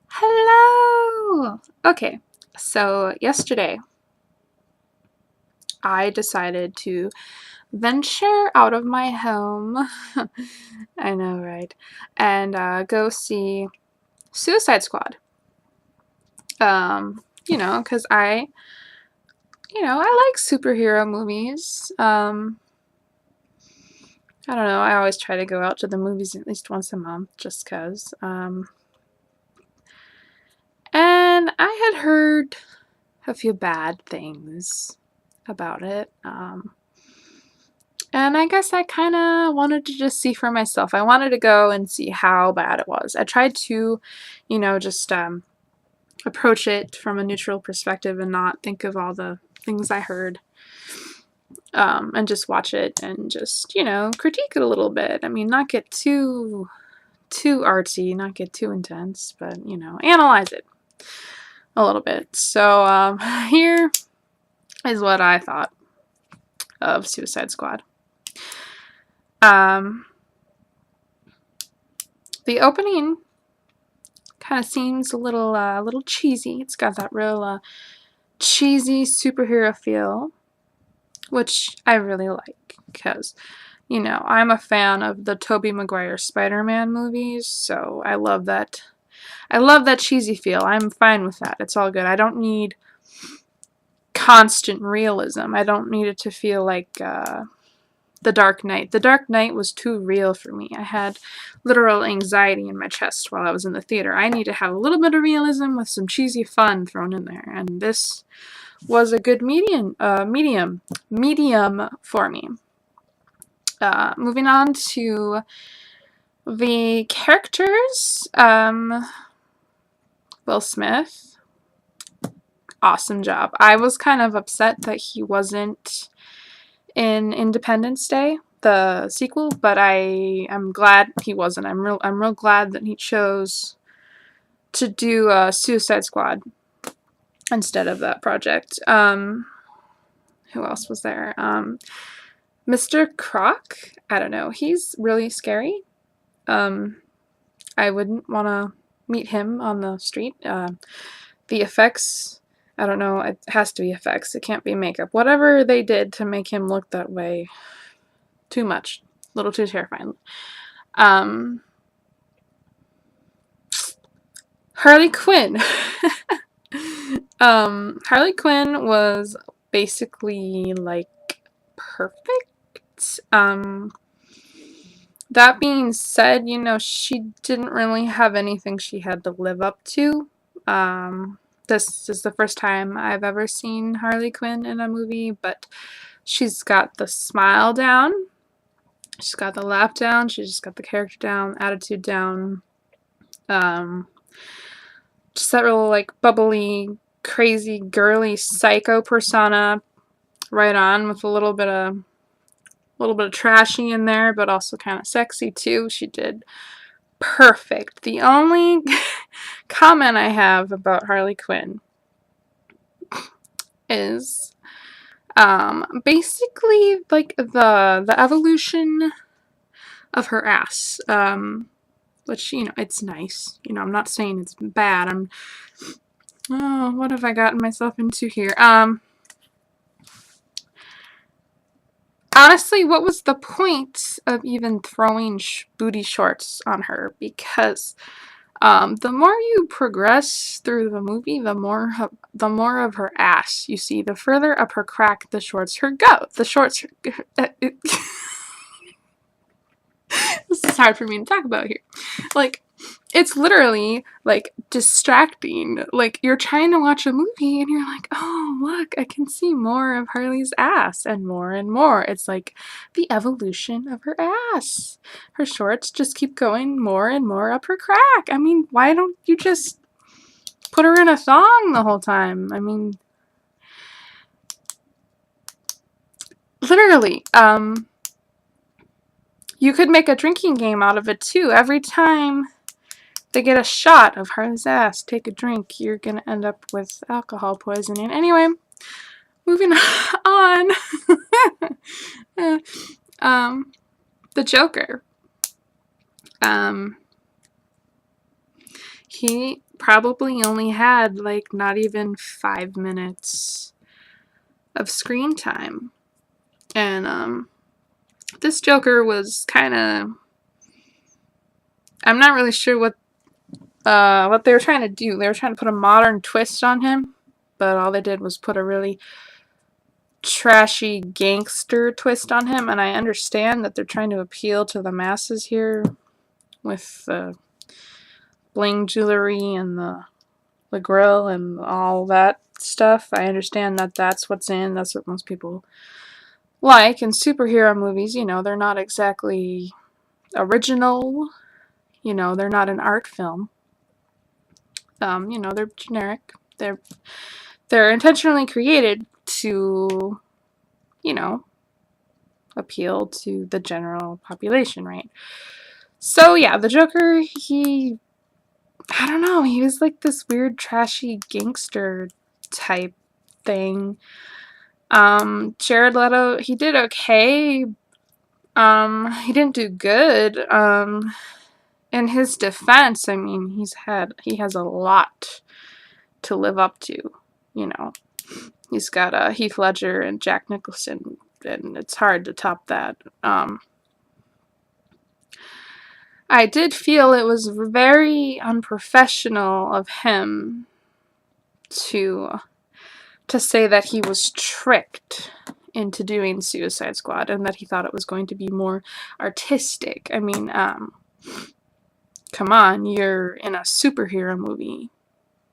Hello! Okay, so yesterday I decided to venture out of my home. I know, right? And go see Suicide Squad. Because I like superhero movies. I don't know, I always try to go out to the movies at least once a month just because. And I had heard a few bad things about it. And I guess I kind of wanted to just see for myself. I wanted to go and see how bad it was. I tried to, just approach it from a neutral perspective and not think of all the things I heard, and just watch it and just, critique it a little bit. I mean, not get too artsy, not get too intense, but, analyze it a little bit. So here is what I thought of Suicide Squad. Um, the opening kind of seems a little cheesy. It's got that real cheesy superhero feel, which I really like because, I'm a fan of the Tobey Maguire Spider-Man movies, so I love that. I love that cheesy feel. I'm fine with that. It's all good. I don't need constant realism. I don't need it to feel like The Dark Knight. The Dark Knight was too real for me. I had literal anxiety in my chest while I was in the theater. I need to have a little bit of realism with some cheesy fun thrown in there, and this was a good medium for me. Moving on to the characters. Will Smith, awesome job. I was kind of upset that he wasn't in Independence Day, the sequel, but I'm glad he wasn't. I'm real glad that he chose to do Suicide Squad instead of that project. Who else was there? Mr. Croc. I don't know. He's really scary. I wouldn't want to meet him on the street. The effects, I don't know. It has to be effects. It can't be makeup. Whatever they did to make him look that way, too much. A little too terrifying. Harley Quinn. Harley Quinn was basically like perfect. That being said, she didn't really have anything she had to live up to. This is the first time I've ever seen Harley Quinn in a movie, but she's got the smile down. She's got the laugh down. She's just got the character down, attitude down. Just that real like bubbly, crazy, girly, psycho persona. Right on with a little bit of trashy in there, but also kind of sexy too. She did perfect. The only comment I have about Harley Quinn is basically like the evolution of her ass. Which, it's nice. I'm not saying it's bad. What have I gotten myself into here? Honestly, what was the point of even throwing booty shorts on her? Because the more you progress through the movie, the more of her ass you see. The further up her crack, the shorts her go. The shorts. This is hard for me to talk about here. Like, it's literally like distracting. Like, you're trying to watch a movie and you're like, oh, look, I can see more of Harley's ass and more and more. It's like the evolution of her ass. Her shorts just keep going more and more up her crack. I mean, why don't you just put her in a thong the whole time? I mean, literally, you could make a drinking game out of it too. Every time they get a shot of Harley's ass, take a drink, you're gonna end up with alcohol poisoning. Anyway, moving on. The Joker. he probably only had like not even 5 minutes of screen time. And this Joker was kind of, I'm not really sure what they were trying to do. They were trying to put a modern twist on him, but all they did was put a really trashy gangster twist on him. And I understand that they're trying to appeal to the masses here with the bling jewelry and the grill and all that stuff. I understand that that's what's in. That's what most people like. And superhero movies, you know, they're not exactly original. You know, they're not an art film. You know, they're generic. They're intentionally created to, you know, appeal to the general population, right? So yeah, the Joker, I don't know, he was like this weird trashy gangster type thing. Jared Leto, he did okay. He didn't do good. In his defense, I mean, he has a lot to live up to, you know. He's got Heath Ledger and Jack Nicholson, and it's hard to top that. I did feel it was very unprofessional of him to say that he was tricked into doing Suicide Squad and that he thought it was going to be more artistic. I mean, come on, you're in a superhero movie.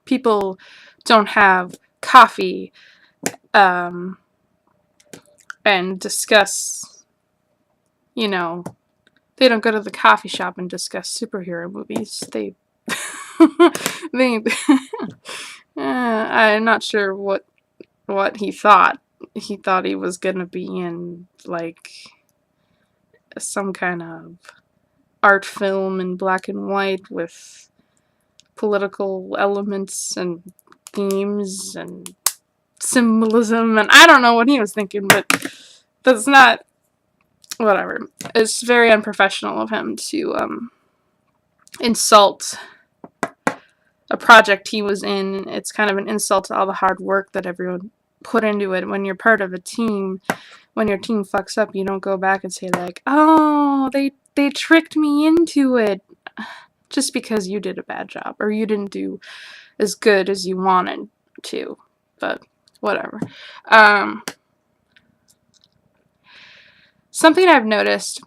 People don't have coffee and discuss, you know, they don't go to the coffee shop and discuss superhero movies. They, I'm not sure what he thought. He thought he was gonna be in like some kind of art film in black and white with political elements and themes and symbolism, and I don't know what he was thinking, but that's not, whatever. It's very unprofessional of him to insult a project he was in. It's kind of an insult to all the hard work that everyone put into it. When you're part of a team, when your team fucks up, you don't go back and say like, oh, they tricked me into it, just because you did a bad job or you didn't do as good as you wanted to. But whatever. Something I've noticed,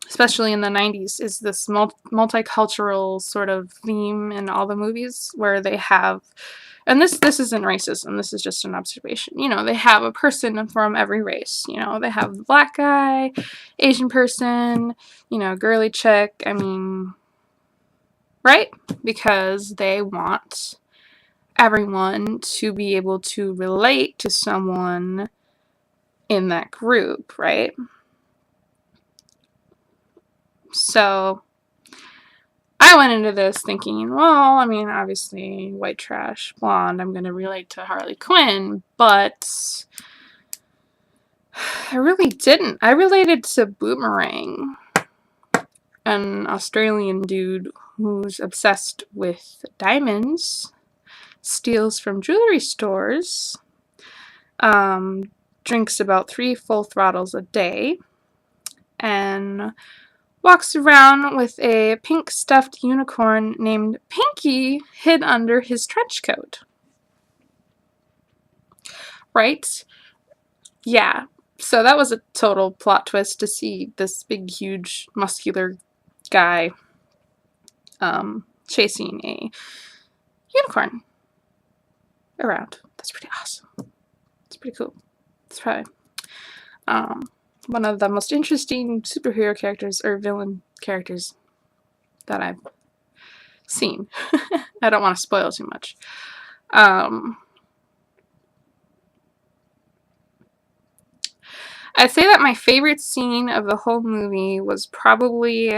especially in the 90s, is this multicultural sort of theme in all the movies where they have, and this isn't racism, this is just an observation, you know, they have a person from every race. You know, they have the black guy, Asian person, you know, girly chick, I mean, right? Because they want everyone to be able to relate to someone in that group, right? So I went into this thinking, well, I mean, obviously, white trash, blonde, I'm going to relate to Harley Quinn, but I really didn't. I related to Boomerang, an Australian dude who's obsessed with diamonds, steals from jewelry stores, drinks about 3 full throttles a day, and walks around with a pink stuffed unicorn named Pinky hid under his trench coat. Right? Yeah. So that was a total plot twist to see this big, huge, muscular guy chasing a unicorn around. That's pretty awesome. It's pretty cool. It's probably one of the most interesting superhero characters or villain characters that I've seen. I don't want to spoil too much. I'd say that my favorite scene of the whole movie was probably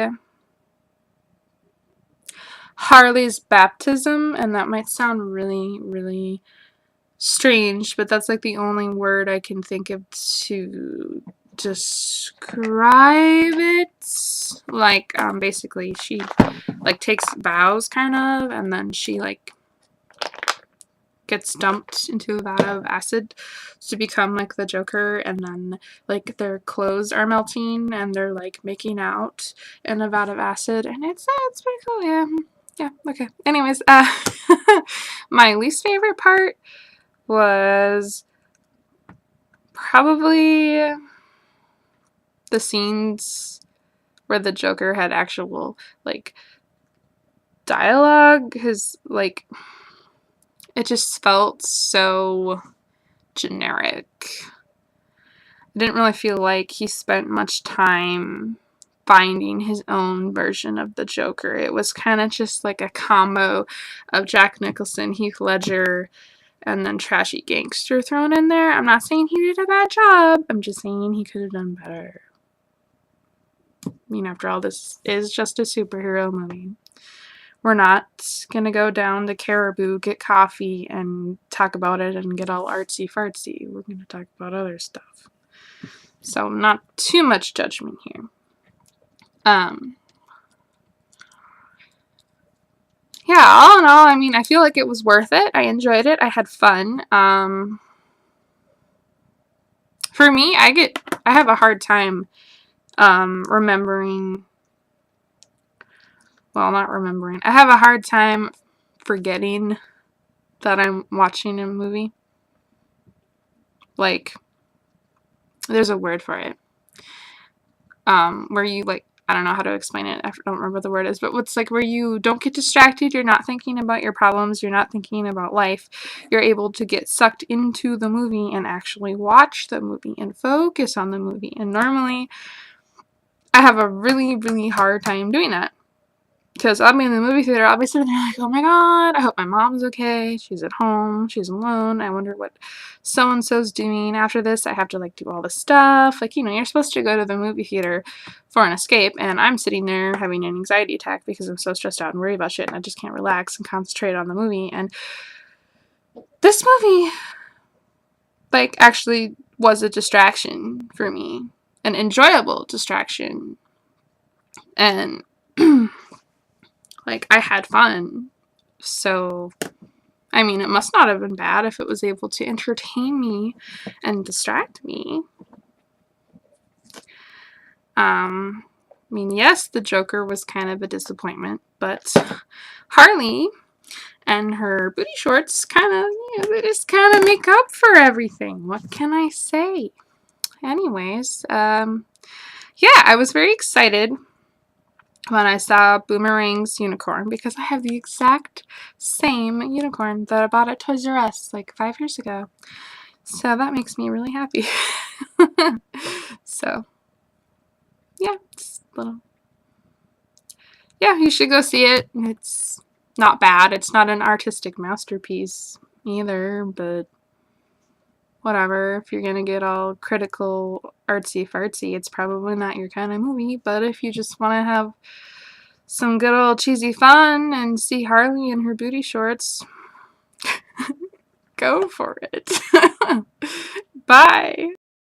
Harley's baptism, and that might sound really, really strange, but that's like the only word I can think of to describe it. Like, basically she, like, takes vows, kind of, and then she, like, gets dumped into a vat of acid to become, like, the Joker, and then, like, their clothes are melting, and they're, like, making out in a vat of acid, and it's pretty cool, yeah. Yeah, okay. Anyways, my least favorite part was probably the scenes where the Joker had actual, like, dialogue, because, like, it just felt so generic. I didn't really feel like he spent much time finding his own version of the Joker. It was kind of just like a combo of Jack Nicholson, Heath Ledger, and then trashy gangster thrown in there. I'm not saying he did a bad job. I'm just saying he could have done better. I mean, after all, this is just a superhero movie. We're not gonna go down to Caribou, get coffee, and talk about it and get all artsy fartsy. We're gonna talk about other stuff. So not too much judgment here. Yeah, all in all, I mean, I feel like it was worth it. I enjoyed it. I had fun. For me, I have a hard time remembering. Well, not remembering. I have a hard time forgetting that I'm watching a movie. Like, there's a word for it. Where you, like, I don't know how to explain it. I don't remember what the word is, but it's like where you don't get distracted. You're not thinking about your problems. You're not thinking about life. You're able to get sucked into the movie and actually watch the movie and focus on the movie. And normally, I have a really, really hard time doing that. Because I'll be in the movie theater, I'll be sitting there like, oh my god, I hope my mom's okay, she's at home, she's alone, I wonder what so-and-so's doing after this, I have to, like, do all this stuff, like, you know, you're supposed to go to the movie theater for an escape, and I'm sitting there having an anxiety attack because I'm so stressed out and worried about shit, and I just can't relax and concentrate on the movie, and this movie, like, actually was a distraction for me, an enjoyable distraction, and like, I had fun. So, I mean, it must not have been bad if it was able to entertain me and distract me. I mean, yes, the Joker was kind of a disappointment, but Harley and her booty shorts kind of, you know, they just kind of make up for everything. What can I say? Anyways, yeah, I was very excited when I saw Boomerang's unicorn, because I have the exact same unicorn that I bought at Toys R Us like 5 years ago. So that makes me really happy. So, yeah, it's a little. Yeah, you should go see it. It's not bad. It's not an artistic masterpiece either, but whatever. If you're gonna get all critical, artsy fartsy, it's probably not your kind of movie. But if you just want to have some good old cheesy fun and see Harley in her booty shorts, go for it. Bye.